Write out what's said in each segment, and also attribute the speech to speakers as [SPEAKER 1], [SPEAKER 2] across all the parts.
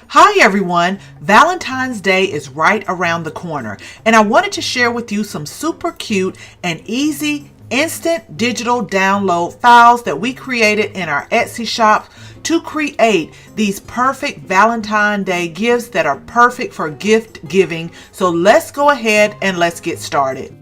[SPEAKER 1] Hi everyone, Valentine's Day is right around the corner and I wanted to share with you some super cute and easy instant digital download files that we created in our Etsy shop to create these perfect Valentine Day gifts that are perfect for gift giving. So let's go ahead and let's get started.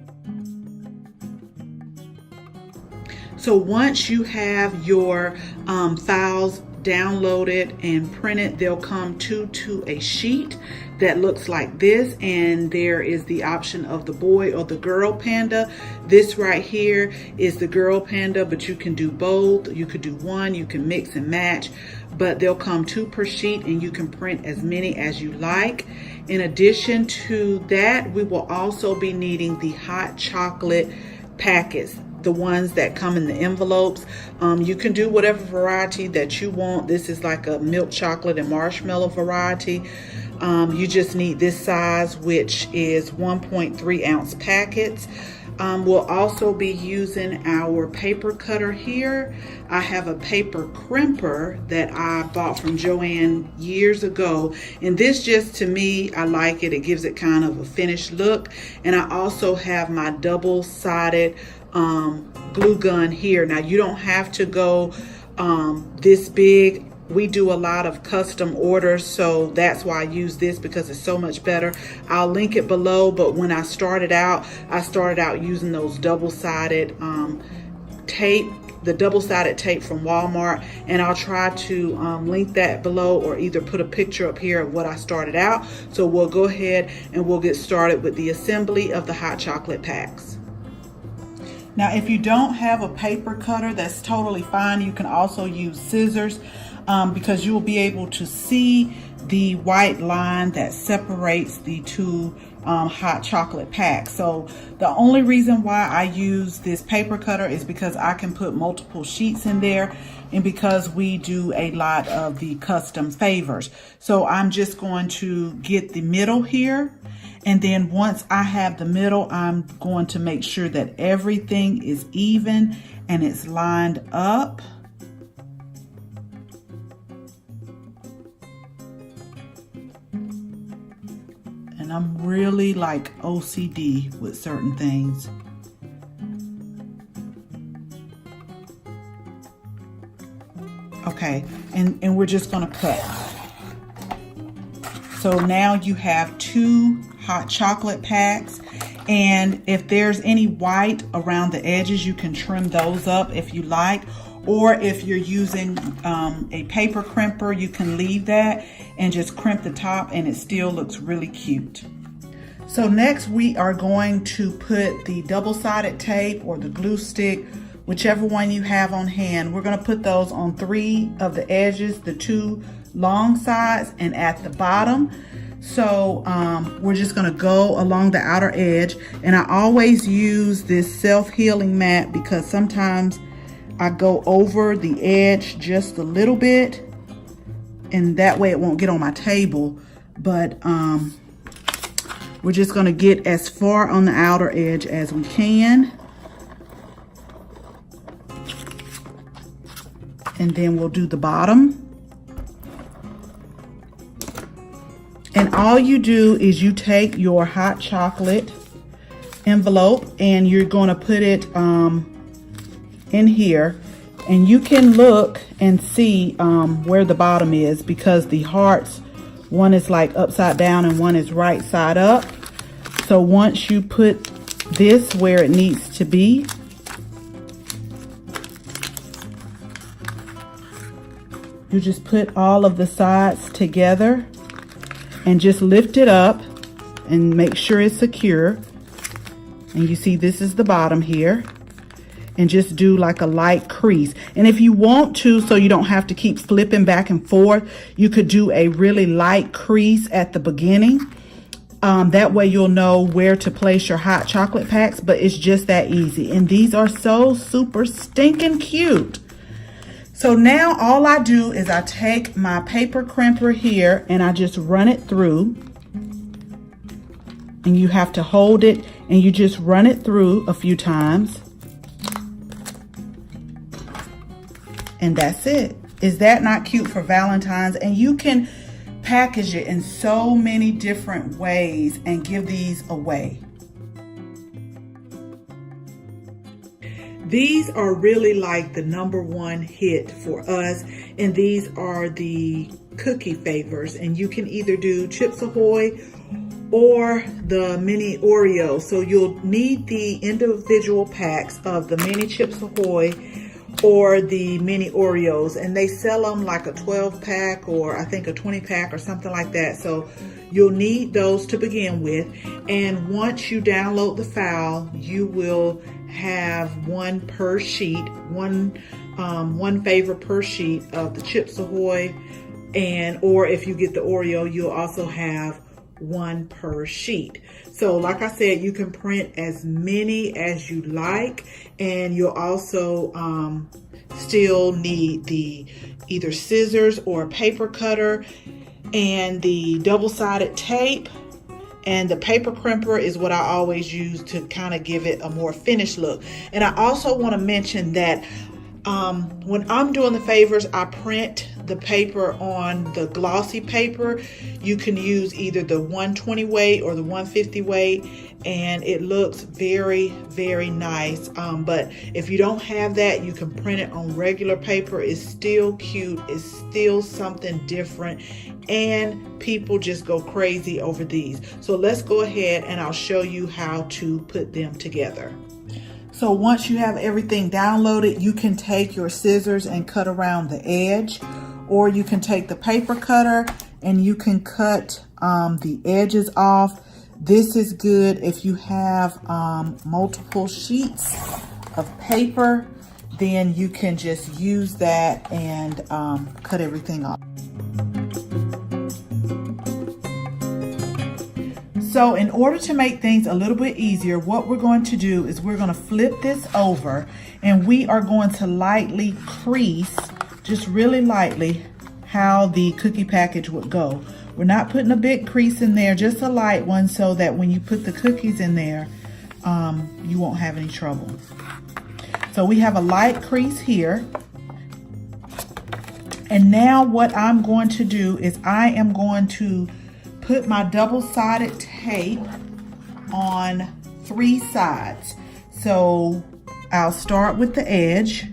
[SPEAKER 1] So once you have your files downloaded and printed, they'll come to a sheet that looks like this, and there is the option of the boy or the girl panda. This right here is the girl panda, but you can do both. You could do one, you can mix and match, but they'll come 2 per sheet and you can print as many as you like. In addition to that, we will also be needing the hot chocolate packets, the ones that come in the envelopes. You can do whatever variety that you want. This is like a milk chocolate and marshmallow variety. You just need this size, which is 1.3 ounce packets. We'll also be using our paper cutter here. I have a paper crimper that I bought from Joann years ago, and this just, to me, I like it. It gives it kind of a finished look. And I also have my double-sided glue gun here. Now you don't have to go this big. We do a lot of custom orders, so that's why I use this, because it's so much better. I'll link it below, but when I started out using those double-sided tape, the double-sided tape from Walmart, and I'll try to link that below or either put a picture up here of what I started out. So we'll go ahead and we'll get started with the assembly of the hot chocolate packs. Now, if you don't have a paper cutter, that's totally fine. You can also use scissors because you will be able to see the white line that separates the 2 hot chocolate packs. So the only reason why I use this paper cutter is because I can put multiple sheets in there, and because we do a lot of the custom favors. So I'm just going to get the middle here. And then once I have the middle, I'm going to make sure that everything is even and it's lined up. And I'm really like OCD with certain things. Okay, and we're just gonna cut. So now you have 2 hot chocolate packs, and if there's any white around the edges, you can trim those up if you like, or if you're using a paper crimper, you can leave that and just crimp the top and it still looks really cute. So next we are going to put the double-sided tape or the glue stick, whichever one you have on hand. We're going to put those on 3 of the edges, the 2 long sides and at the bottom. So we're just going to go along the outer edge, and I always use this self-healing mat because sometimes I go over the edge just a little bit, and that way it won't get on my table. But we're just going to get as far on the outer edge as we can, and then we'll do the bottom. And all you do is you take your hot chocolate envelope and you're going to put it in here, and you can look and see where the bottom is, because the hearts, one is like upside down and one is right side up. So once you put this where it needs to be, you just put all of the sides together and just lift it up and make sure it's secure. And you see this is the bottom here, and just do like a light crease. And if you want to, so you don't have to keep flipping back and forth, you could do a really light crease at the beginning. That way you'll know where to place your hot chocolate packs, but it's just that easy. And these are so super stinking cute. So now all I do is I take my paper crimper here and I just run it through, and you have to hold it and you just run it through a few times, and that's it. Is that not cute for Valentine's? And you can package it in so many different ways and give these away. These are really like the #1 hit for us, and these are the cookie favors, and you can either do Chips Ahoy or the mini Oreo. So you'll need the individual packs of the mini Chips Ahoy or the mini Oreos, and they sell them like a 12-pack or I think a 20-pack or something like that. So you'll need those to begin with, and once you download the file, you will have one per sheet, one favor per sheet of the Chips Ahoy, or if you get the Oreo, you'll also have one per sheet. So like I said, you can print as many as you like, and you'll also still need the either scissors or a paper cutter, and the double-sided tape, and the paper crimper is what I always use to kind of give it a more finished look. And I also want to mention that when I'm doing the favors, I print the paper on the glossy paper. You can use either the 120 weight or the 150 weight, and it looks very, very nice. But if you don't have that, you can print it on regular paper. It's still cute. It's still something different, and people just go crazy over these. So let's go ahead and I'll show you how to put them together. So once you have everything downloaded, you can take your scissors and cut around the edge, or you can take the paper cutter and you can cut the edges off. This is good if you have multiple sheets of paper, then you can just use that and cut everything off. So in order to make things a little bit easier, what we're going to do is we're going to flip this over, and we are going to lightly crease, just really lightly, how the cookie package would go. We're not putting a big crease in there, just a light one, so that when you put the cookies in there, you won't have any trouble. So we have a light crease here. And now what I'm going to do is I am going to put my double-sided tape on 3 sides. So I'll start with the edge.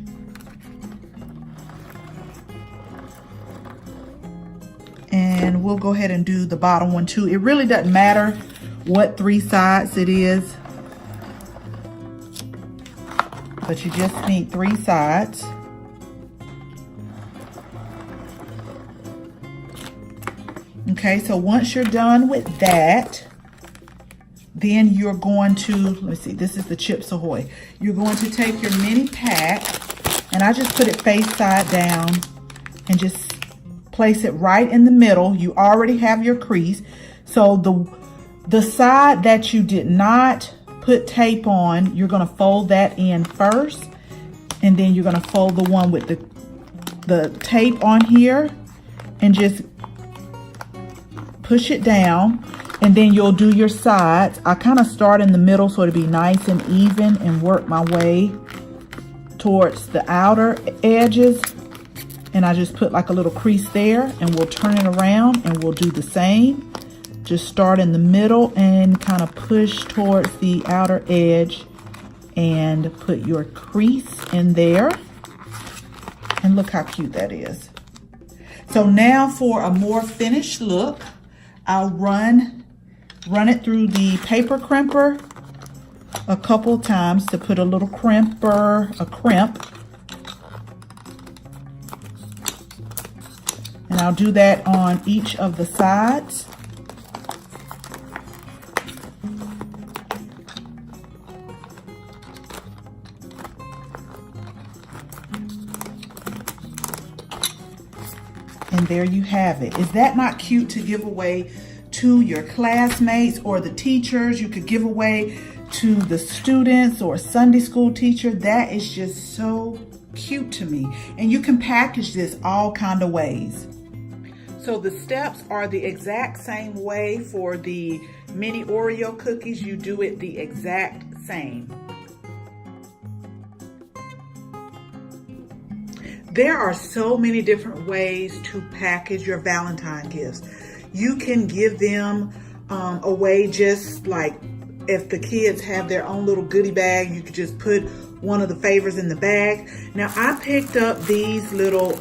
[SPEAKER 1] And we'll go ahead and do the bottom one too. It really doesn't matter what 3 sides it is, but you just need 3 sides. Okay, so once you're done with that, then you're going to, let's see, this is the Chips Ahoy. You're going to take your mini pack, and I just put it face side down and just place it right in the middle. You already have your crease. So the side that you did not put tape on, you're going to fold that in first, and then you're going to fold the one with the tape on here and just push it down, and then you'll do your sides. I kind of start in the middle so it'll be nice and even, and work my way towards the outer edges. And I just put like a little crease there, and we'll turn it around and we'll do the same. Just start in the middle and kind of push towards the outer edge and put your crease in there. And look how cute that is. So now for a more finished look, I'll run it through the paper crimper a couple times to put a little crimp. And I'll do that on each of the sides. And there you have it. Is that not cute to give away to your classmates or the teachers? You could give away to the students or a Sunday school teacher. That is just so cute to me. And you can package this all kind of ways. So the steps are the exact same way for the mini Oreo cookies. You do it the exact same. There are so many different ways to package your Valentine gifts. You can give them away just like if the kids have their own little goodie bag, you could just put one of the favors in the bag. Now I picked up these little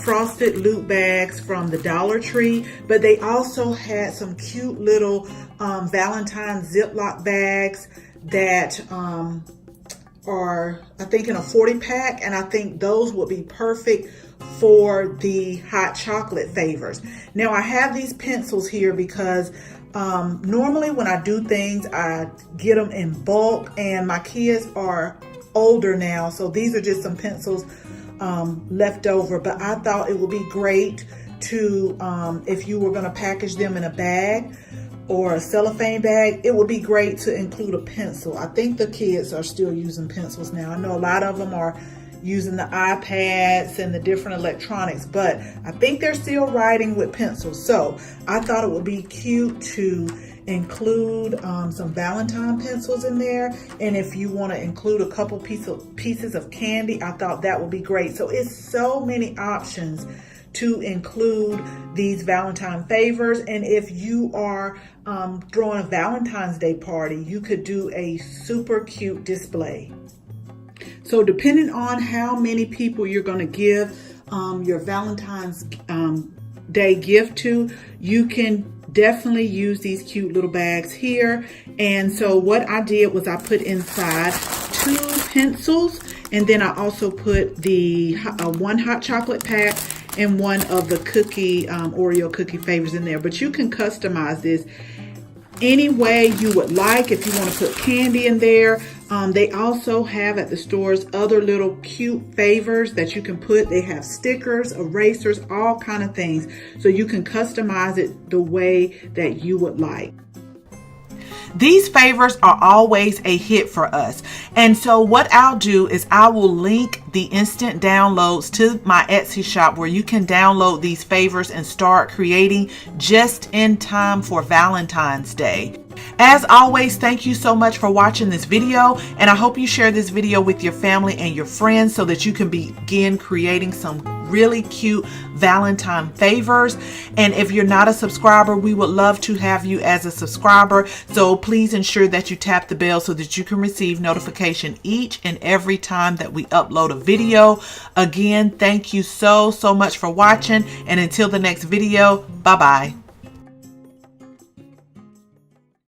[SPEAKER 1] frosted loop bags from the Dollar Tree, but they also had some cute little Valentine Ziploc bags that are, I think, in a 40 pack, and I think those would be perfect for the hot chocolate favors. Now I have these pencils here because normally when I do things, I get them in bulk, and my kids are older now, so these are just some pencils left over. But I thought it would be great to, if you were going to package them in a bag or a cellophane bag, it would be great to include a pencil. I think the kids are still using pencils now. I know a lot of them are using the iPads and the different electronics, but I think they're still writing with pencils. So I thought it would be cute to include some Valentine pencils in there. And if you want to include a couple pieces of candy, I thought that would be great. So it's so many options to include these Valentine favors. And if you are throwing a Valentine's Day party, you could do a super cute display. So depending on how many people you're going to give your Valentine's Day gift to, you can definitely use these cute little bags here. And so what I did was I put inside 2 pencils, and then I also put the one hot chocolate pack and one of the cookie Oreo cookie favors in there. But you can customize this any way you would like. If you want to put candy in there, they also have at the stores other little cute favors that you can put. They have stickers, erasers, all kind of things, so you can customize it the way that you would like. These favors are always a hit for us. And so what I'll do is I will link the instant downloads to my Etsy shop where you can download these favors and start creating just in time for Valentine's Day. As always, thank you so much for watching this video, and I hope you share this video with your family and your friends so that you can begin creating some really cute Valentine favors. And if you're not a subscriber, we would love to have you as a subscriber. So please ensure that you tap the bell so that you can receive notification each and every time that we upload a video. Again, thank you so much for watching, and until the next video, bye-bye.